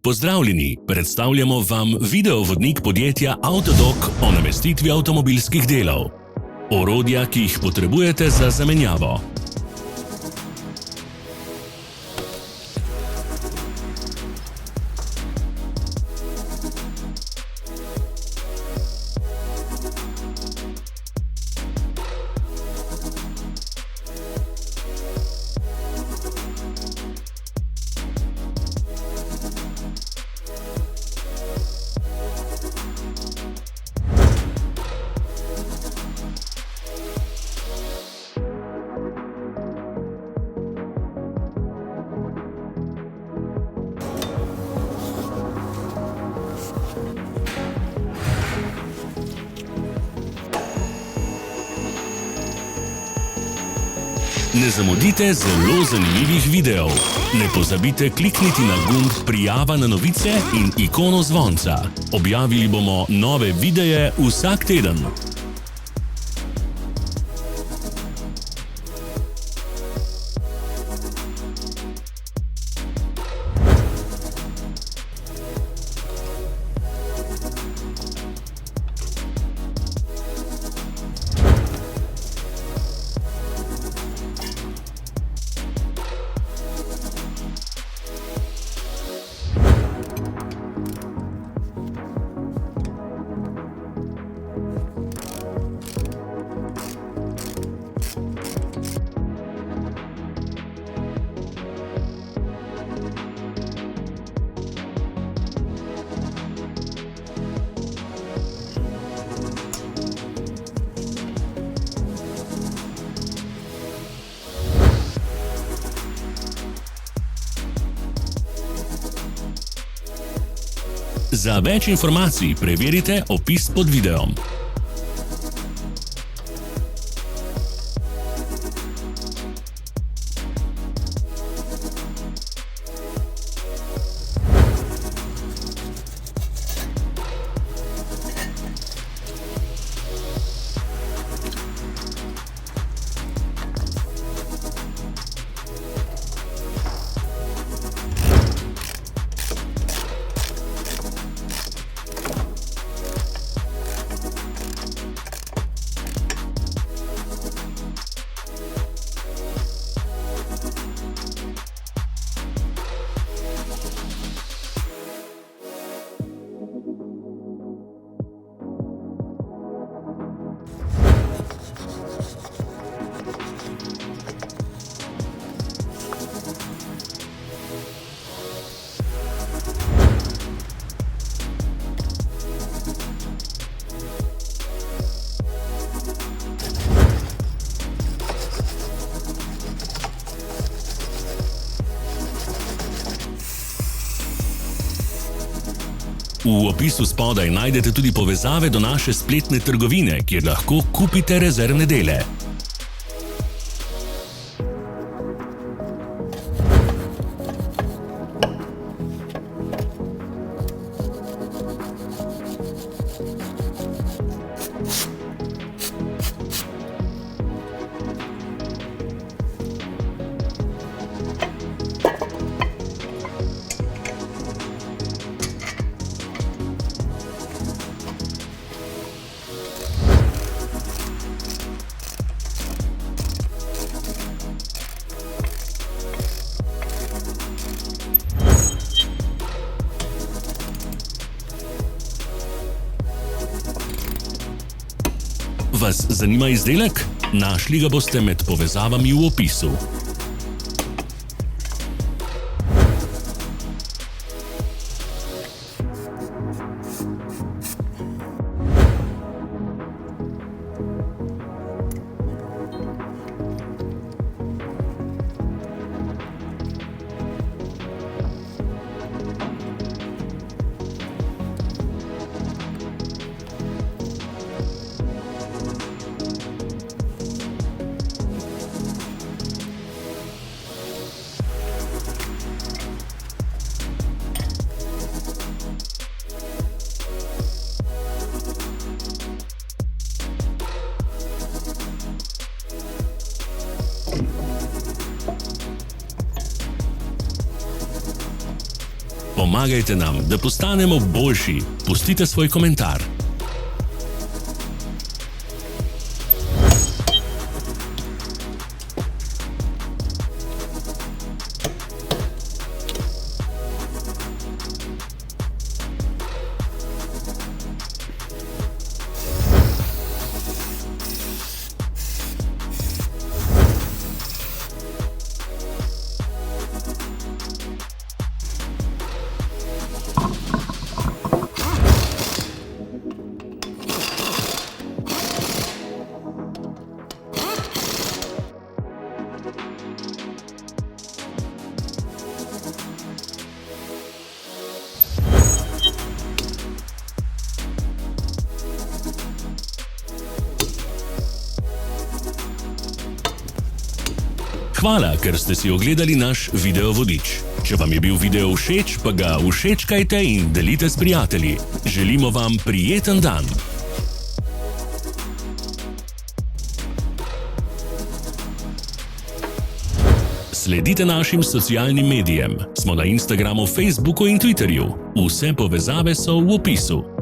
Pozdravljeni, predstavljamo vam videovodnik podjetja Avtodok o namestitvi avtomobilskih delov. Orodja, ki jih potrebujete za zamenjavo. Ne zamudite zelo zanimivih videov. Ne pozabite klikniti na gumb Prijava na novice in ikono zvonca. Objavili bomo nove videe vsak teden. Za več informacij preverite opis pod videom. V opisu spodaj najdete tudi povezave do naše spletne trgovine, kjer lahko kupite rezervne dele. Vas zanima izdelek? Našli ga boste med povezavami v opisu. Pomagajte nam, da postanemo boljši. Pustite svoj komentar. Hvala, ker ste si ogledali naš video vodič. Če vam je bil video všeč, pa ga všečkajte in delite s prijatelji. Želimo vam prijeten dan! Sledite našim socialnim medijem. Smo na Instagramu, Facebooku in Twitterju. Vse povezave so v opisu.